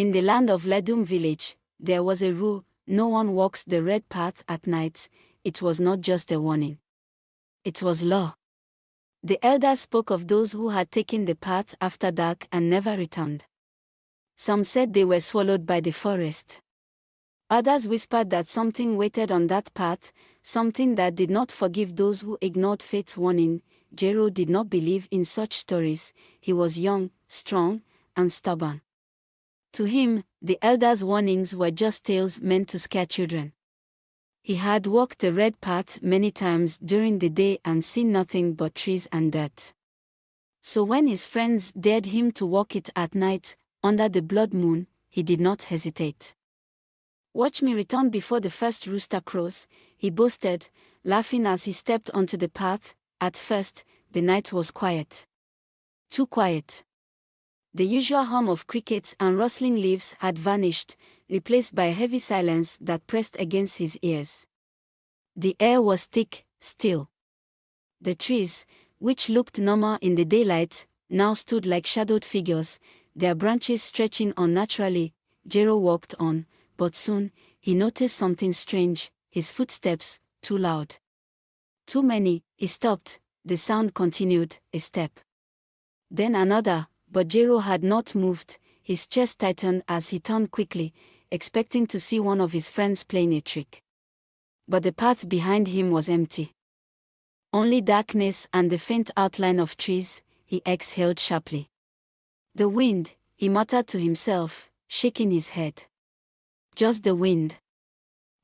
In the land of Ledum village, there was a rule: no one walks the red path at night. It was not just a warning. It was law. The elders spoke of those who had taken the path after dark and never returned. Some said they were swallowed by the forest. Others whispered that something waited on that path, something that did not forgive those who ignored fate's warning. Jaro did not believe in such stories. He was young, strong, and stubborn. To him, the elders' warnings were just tales meant to scare children. He had walked the red path many times during the day and seen nothing but trees and dirt. So when his friends dared him to walk it at night, under the blood moon, he did not hesitate. "Watch me return before the first rooster crows," he boasted, laughing as he stepped onto the path. At first, the night was quiet. Too quiet. The usual hum of crickets and rustling leaves had vanished, replaced by a heavy silence that pressed against his ears. The air was thick, still. The trees, which looked normal in the daylight, now stood like shadowed figures, their branches stretching unnaturally. Jaro walked on, but soon, he noticed something strange: his footsteps, too loud. Too many. He stopped. The sound continued, a step. Then another, but Jaro had not moved. His chest tightened as he turned quickly, expecting to see one of his friends playing a trick. But the path behind him was empty. Only darkness and the faint outline of trees. He exhaled sharply. "The wind," he muttered to himself, shaking his head. Just the wind.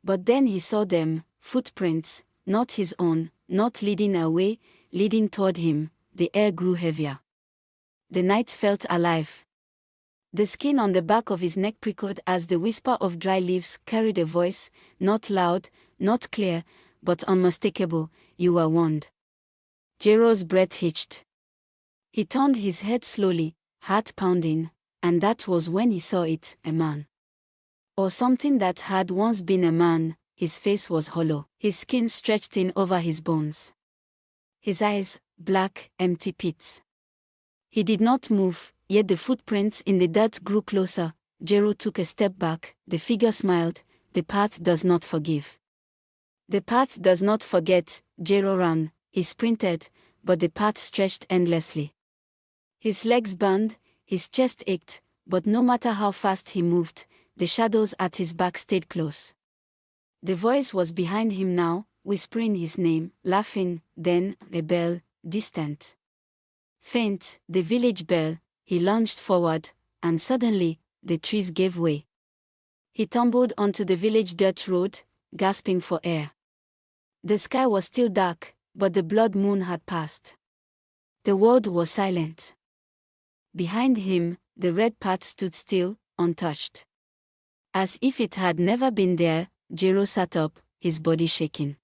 But then he saw them, footprints, not his own, not leading away, leading toward him. The air grew heavier. The night felt alive. The skin on the back of his neck prickled as the whisper of dry leaves carried a voice, not loud, not clear, but unmistakable: "You were warned." Jaro's breath hitched. He turned his head slowly, heart pounding, and that was when he saw it: a man. Or something that had once been a man. His face was hollow, his skin stretched in over his bones. His eyes, black, empty pits. He did not move, yet the footprints in the dirt grew closer. Jaro took a step back. The figure smiled. "The path does not forgive. The path does not forget." Jaro ran. He sprinted, but the path stretched endlessly. His legs burned, his chest ached, but no matter how fast he moved, the shadows at his back stayed close. The voice was behind him now, whispering his name, laughing. Then, a bell, distant, faint, the village bell. He lunged forward, and suddenly, the trees gave way. He tumbled onto the village dirt road, gasping for air. The sky was still dark, but the blood moon had passed. The world was silent. Behind him, the red path stood still, untouched. As if it had never been there. Jaro sat up, his body shaking.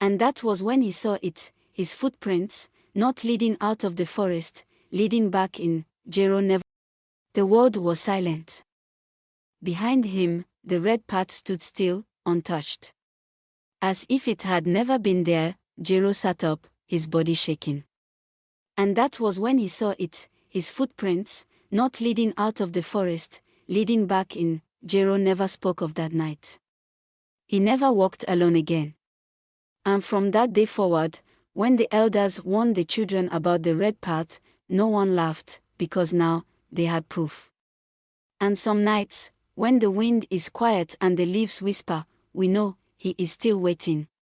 And that was when he saw it, his footprints, not leading out of the forest, leading back in. Jaro never. The world was silent. Behind him, the red path stood still, untouched. As if it had never been there. Jaro sat up, his body shaking. And that was when he saw it, his footprints, not leading out of the forest, leading back in. Jaro never spoke of that night. He never walked alone again. And from that day forward, when the elders warned the children about the red path, no one laughed, because now, they had proof. And some nights, when the wind is quiet and the leaves whisper, we know, he is still waiting.